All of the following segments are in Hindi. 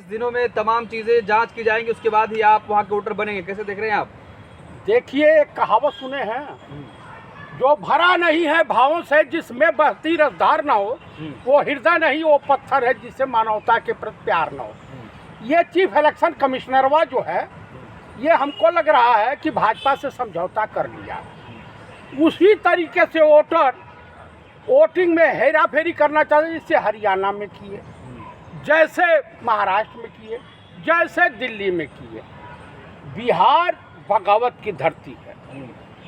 दिनों में तमाम चीजें जांच की जाएंगी, उसके बाद ही आप वहाँ के वोटर बनेंगे, कैसे देख रहे हैं आप? देखिए, एक कहावत सुने हैं, जो भरा नहीं है भावों से जिसमें बहती रफ्तार ना हो, वो हृदय नहीं वो पत्थर है जिससे मानवता के प्रति प्यार ना हो। ये चीफ इलेक्शन कमिश्नरवा जो है, ये हमको लग रहा है कि भाजपा से समझौता कर लिया। उसी तरीके से वोटर वोटिंग में हेरा फेरी करना चाहते, जिससे हरियाणा में किए, जैसे महाराष्ट्र में किए, जैसे दिल्ली में किए। बिहार बगावत की धरती है,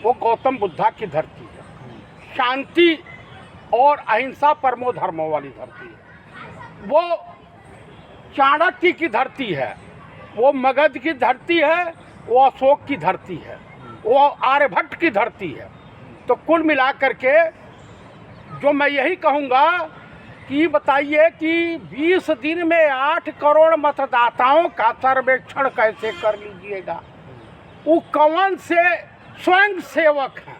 वो गौतम बुद्धा की धरती है, शांति और अहिंसा परमो धर्मों वाली धरती है। वो चाणक्य की धरती है, वो मगध की धरती है, वो अशोक की धरती है, वो आर्यभट्ट की धरती है। तो कुल मिलाकर के जो मैं यही कहूँगा कि बताइए कि 20 दिन में 8 करोड़ मतदाताओं का सर्वेक्षण कैसे कर लीजिएगा? वो कौन से स्वयं सेवक हैं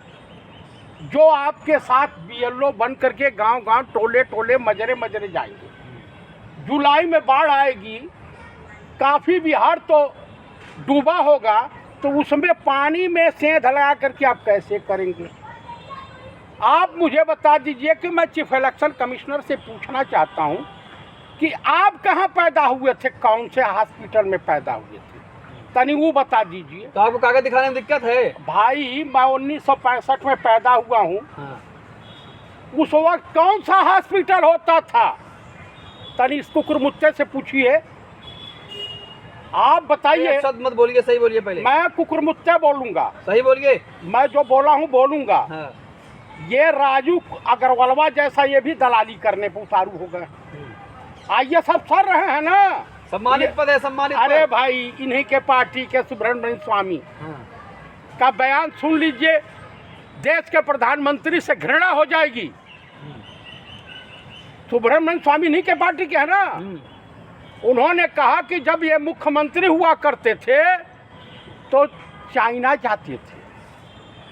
जो आपके साथ बीएलओ बन करके गांव-गांव, टोले-टोले, मजरे-मजरे जाएंगे? जुलाई में बाढ़ आएगी, काफ़ी बिहार तो डूबा होगा, तो उसमें पानी में सेंध लगा करके आप कैसे करेंगे? आप मुझे बता दीजिए कि मैं चीफ इलेक्शन कमिश्नर से पूछना चाहता हूं कि आप कहां पैदा हुए थे, कौन से हॉस्पिटल में पैदा हुए थे, तनी वो बता दीजिए। तो आपको कागज दिखाने में दिक्कत है? भाई, मैं 1965 में पैदा हुआ हूँ। हाँ। उस वक्त कौन सा हॉस्पिटल होता था, तनी इसको कुकुरमुत्ते से पूछिए। आप बताइए। शब्द मत बोलिए, सही बोलिए पहले। मैं कुकुरमुत्ते बोलूंगा। सही बोलिए। मैं जो बोला हूँ बोलूंगा। हाँ। ये राजू अग्रवालवा जैसा ये भी दलाली करने पर उतारू हो गए। आइए, सब सर रहे हैं ना, सम्मानित पद है, सम्मानित अरे पद। भाई, इन्हीं के पार्टी के सुब्रमण्यम स्वामी हाँ। का बयान सुन लीजिए। देश के प्रधानमंत्री से घृणा हो जाएगी। सुब्रमण्यम स्वामी इन्हीं के पार्टी के है ना। उन्होंने कहा कि जब ये मुख्यमंत्री हुआ करते थे तो चाइना जाते थे,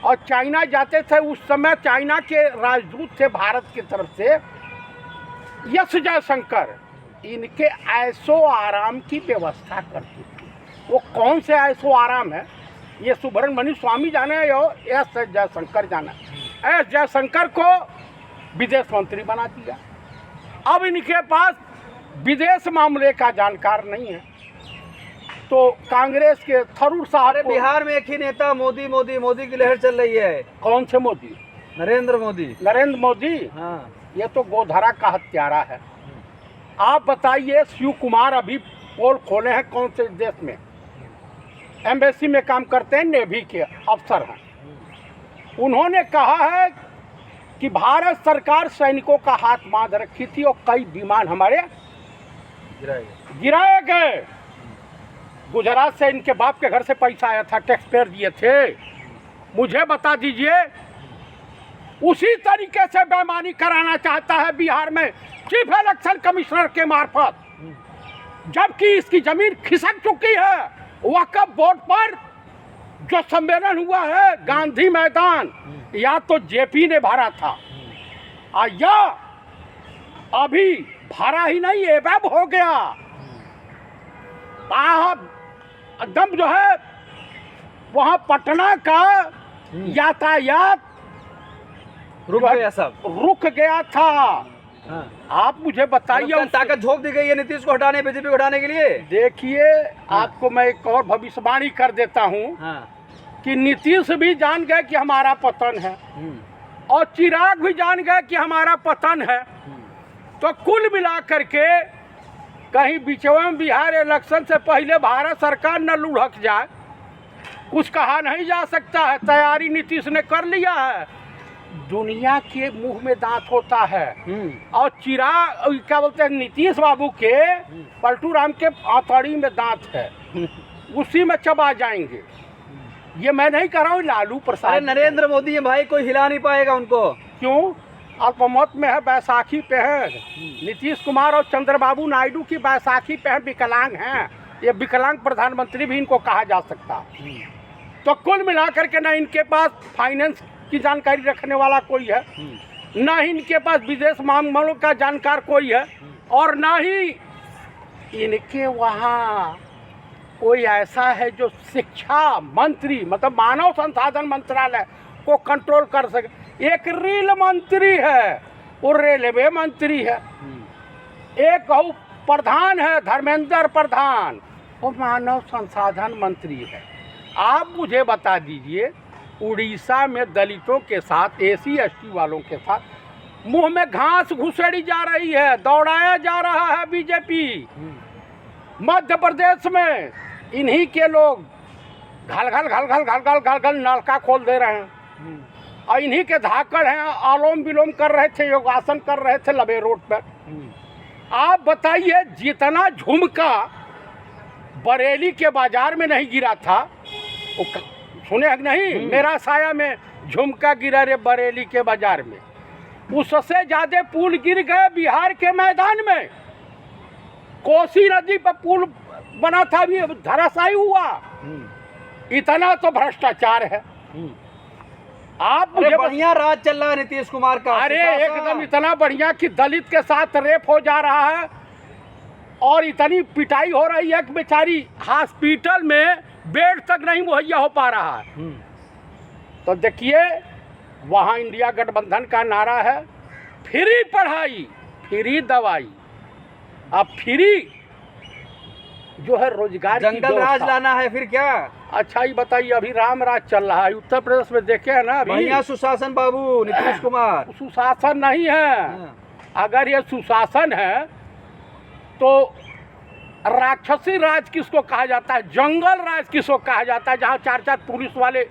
और चाइना जाते थे उस समय चाइना के राजदूत थे भारत की तरफ से एस जयशंकर। इनके ऐशो आराम की व्यवस्था करती थी। वो कौन से ऐशो आराम है, ये सुब्रमण्यम स्वामी जाने या एस जयशंकर जाना। एस जयशंकर को विदेश मंत्री बना दिया। अब इनके पास विदेश मामले का जानकार नहीं है, तो कांग्रेस के थरूर साहब। बिहार में एक ही नेता मोदी मोदी मोदी की लहर चल रही है। कौन से मोदी? नरेंद्र मोदी। नरेंद्र मोदी? हाँ। ये तो गोधरा का हत्यारा है। आप बताइए, शिव कुमार अभी पोल खोले हैं कौन से देश में, एम्बेसी में काम करते हैं, नेवी के अफसर हैं। उन्होंने कहा है कि भारत सरकार सैनिकों का हाथ बांध रखी थी और कई विमान हमारे गिराए गए। गुजरात से इनके बाप के घर से पैसा आया था, टैक्स पेयर दिए थे। मुझे बता दीजिए, उसी तरीके से बेईमानी कराना चाहता है बिहार में चीफ इलेक्शन कमिश्नर के मार्फत, जबकि इसकी जमीन खिसक चुकी है। वक्फ बोर्ड पर जो सम्मेलन हुआ है गांधी मैदान, या तो जेपी ने भरा था, या अभी भरा ही नहीं, एवैब हो गया। एकदम जो है वहाँ पटना का यातायात रुक गया, सब रुक गया था। हाँ। आप मुझे बताइए, ताकत झोंक दी गई है नीतीश को हटाने, बीजेपी को हटाने के लिए। देखिए, आपको मैं एक और भविष्यवाणी कर देता हूँ। हाँ। कि नीतीश भी जान गए कि हमारा पतन है, और चिराग भी जान गए कि हमारा पतन है। तो कुल मिलाकर के कहीं बिचवा बिहार इलेक्शन से पहले भारत सरकार न लुढ़क जाए, कुछ कहा नहीं जा सकता है। तैयारी नीतीश ने कर लिया है। दुनिया के मुंह में दांत होता है, और चिराग क्या बोलते हैं, नीतीश बाबू के पलटू राम के आंतड़ी में दांत है, उसी में चबा जाएंगे। ये मैं नहीं कह रहा हूँ, लालू प्रसाद। नरेंद्र मोदी है भाई, कोई हिला नहीं पाएगा उनको। क्यों? अल्पमत में है, बैसाखी पे है। नीतीश कुमार और चंद्रबाबू नायडू की बैसाखी पे है, विकलांग हैं। ये विकलांग प्रधानमंत्री भी इनको कहा जा सकता। तो कुल मिलाकर के ना इनके पास फाइनेंस की जानकारी रखने वाला कोई है, ना ही इनके पास विदेश मामलों का जानकार कोई है, और ना ही इनके वहाँ कोई ऐसा है जो शिक्षा मंत्री मतलब मानव संसाधन मंत्रालय को कंट्रोल कर सके। एक रेल मंत्री है, वो रेलवे मंत्री है। एक गौ प्रधान है, धर्मेंद्र प्रधान, वो मानव संसाधन मंत्री है। आप मुझे बता दीजिए, उड़ीसा में दलितों के साथ, एसी एसटी वालों के साथ मुंह में घास घुसेड़ी जा रही है, दौड़ाया जा रहा है बीजेपी। मध्य प्रदेश में इन्हीं के लोग घल घल घल घल घल घल घल घल नलका खोल दे रहे हैं और इन्हीं के धाकड़ हैं, आलोम विलोम कर रहे थे, योगासन कर रहे थे लबे रोड पर। आप बताइए, जितना झुमका बरेली के बाजार में नहीं गिरा था, वो सुने नहीं, मेरा साया में झुमका गिरा रे बरेली के बाजार में, उससे ज्यादा पुल गिर गए बिहार के मैदान में। कोसी नदी पर पुल बना था, भी धराशायी हुआ। इतना तो भ्रष्टाचार है। आप मुझे बढ़िया राज चल रहा है नीतीश कुमार का। अरे एकदम इतना बढ़िया कि दलित के साथ रेप हो जा रहा है और इतनी पिटाई हो रही है कि बेचारी हॉस्पिटल में बेड तक नहीं मुहैया हो पा रहा है। तो देखिए, वहाँ इंडिया गठबंधन का नारा है फ्री पढ़ाई, फ्री दवाई, अब फ्री जो है रोजगार, जंगल राज लाना है फिर क्या? अच्छा ही बताइए, अभी राम राज चल रहा है उत्तर प्रदेश में, देखे है ना अभी। बढ़िया सुशासन बाबू नीतीश कुमार। सुशासन नहीं है। अगर ये सुशासन है तो राक्षसी राज किसको कहा जाता है, जंगल राज किसको कहा जाता है, जहाँ 4-4 पुलिस वाले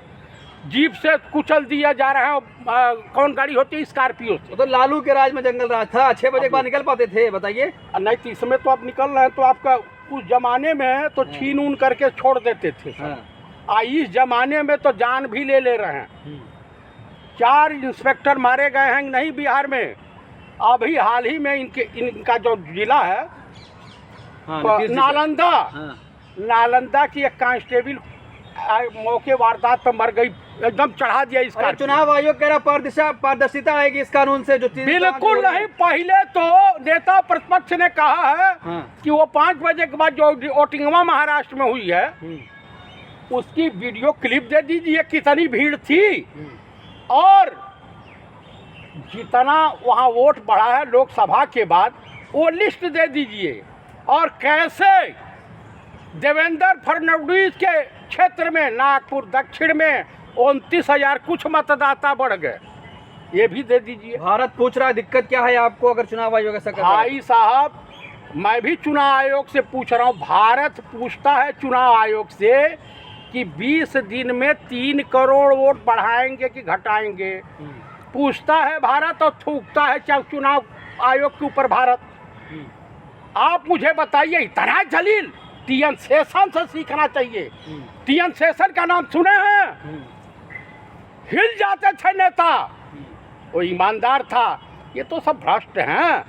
जीप से कुचल दिया जा रहा है। कौन गाड़ी होती है? स्कॉर्पियो से। तो लालू के राज में जंगल राज था, 6 बजे के बाद निकल पाते थे, बताइए। नहीं तो इसमें तो आप निकल रहे हैं, तो आपका उस जमाने में तो छीन ऊन करके छोड़ देते थे। इस जमाने में तो जान भी ले रहे हैं। 4 इंस्पेक्टर मारे गए हैं नहीं बिहार में। अभी हाल ही में इनका जो जिला है नालंदा, नालंदा की एक कांस्टेबल मौके वारदात पर मर गई, एकदम चढ़ा दिया इसका। चुनाव आयोग कह रहा पारदर्शिता आएगी इस कानून से, जो बिल्कुल नहीं। पहले तो नेता प्रतिपक्ष ने कहा है कि वो 5 बजे के बाद जो वोटिंगवा महाराष्ट्र में हुई है उसकी वीडियो क्लिप दे दीजिए, कितनी भीड़ थी और जितना वहाँ वोट बढ़ा है लोकसभा के बाद, वो लिस्ट दे दीजिए। और कैसे देवेंद्र फडणवीस के क्षेत्र में नागपुर दक्षिण में 29,000 कुछ मतदाता बढ़ गए, ये भी दे दीजिए। भारत पूछ रहा है दिक्कत क्या है आपको अगर चुनाव आयोग ऐसा कर रहा है? भाई साहब, मैं भी चुनाव आयोग से पूछ रहा हूँ। भारत पूछता है चुनाव आयोग से कि 20 दिन में 3 करोड़ वोट बढ़ाएंगे कि घटाएंगे। पूछता है भारत और थूकता है चुनाव आयोग के ऊपर भारत। आप मुझे बताइए, इतना जलील टीएन शेषन से सीखना चाहिए। टीएन शेषन का नाम सुने हैं? हिल जाते थे नेता, वो ईमानदार था। ये तो सब भ्रष्ट हैं।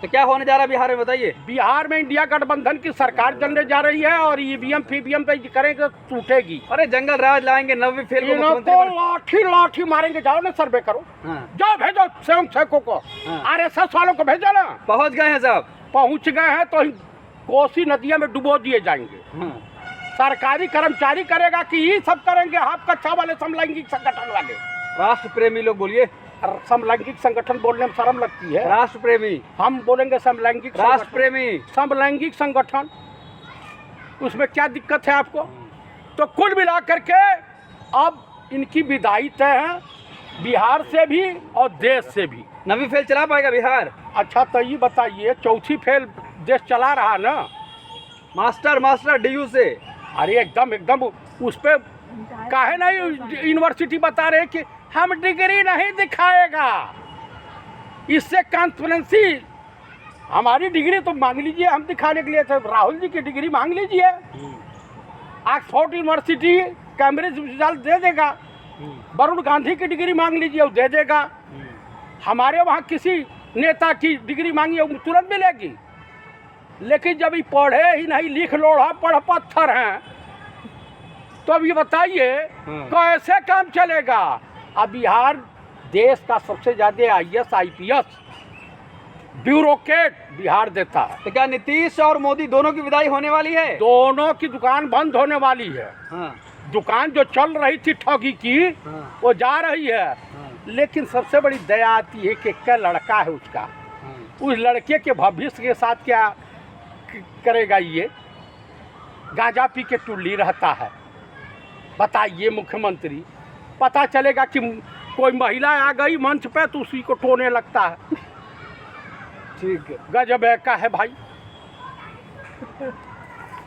तो क्या होने जा रहा है बिहार में, बताइए। बिहार में इंडिया गठबंधन की सरकार चलने जा रही है और ईवीएम फीवीएम पे करेंगे तो टूटेगी। अरे जंगल राज लाएंगे, नवी फेल को लाठी लाठी मारेंगे। जाओ ना सर्वे करो। जाओ भेजो स्वयं सेवकों को, आरएसएस वालों को भेजो ना। पहुंच गए हैं साहब, पहुंच गए हैं तो कोसी नदिया में डुबो दिए जाएंगे। सरकारी कर्मचारी करेगा कि ये सब करेंगे हाथ कच्चा वाले समलैंगिक संगठन वाले? राष्ट्र प्रेमी लोग बोलिए। समलैंगिक संगठन बोलने में शर्म लगती है। राष्ट्र प्रेमी हम बोलेंगे समलैंगिक राष्ट्र प्रेमी, समलैंगिक संगठन, उसमें क्या दिक्कत है आपको? तो कुल मिला करके अब इनकी विदाई तय है, बिहार से भी और देश से भी। नवी फेल चला पाएगा बिहार? अच्छा तो ये बताइए, चौथी फेल देश चला रहा ना, मास्टर डीयू से। अरे एकदम उस पर काहे नहीं यूनिवर्सिटी बता रहे कि हम डिग्री नहीं दिखाएगा, इससे कॉन्फिडेंसी हमारी डिग्री तो मांग लीजिए, हम दिखाने के लिए थे। राहुल जी की डिग्री मांग लीजिए, ऑक्सफोर्ड यूनिवर्सिटी कैम्ब्रिज रिजल्ट दे देगा। वरुण गांधी की डिग्री मांग लीजिए, वो दे देगा। हमारे वहाँ किसी नेता की डिग्री मांगी वो तुरंत मिलेगी। लेकिन जब ये पढ़े ही नहीं, लिख लोढ़ा पढ़ पत्थर हैं, तो अब ये बताइए कैसे काम चलेगा? अब बिहार देश का सबसे ज़्यादा IAS IPS ब्यूरोक्रेट बिहार देता है। तो क्या नीतीश और मोदी दोनों की विदाई होने वाली है? दोनों की दुकान बंद होने वाली है। हाँ, दुकान जो चल रही थी ठगी की हाँ, वो जा रही है। हाँ, लेकिन सबसे बड़ी दया आती है कि क्या लड़का है उसका, हाँ। उस लड़के के भविष्य के साथ क्या करेगा ये? गांजा पी के टुल्ली रहता है। बताइए मुख्यमंत्री, पता चलेगा कि कोई महिला आ गई मंच पे तो उसी को टोने लगता है। ठीक है। गजब है का है भाई।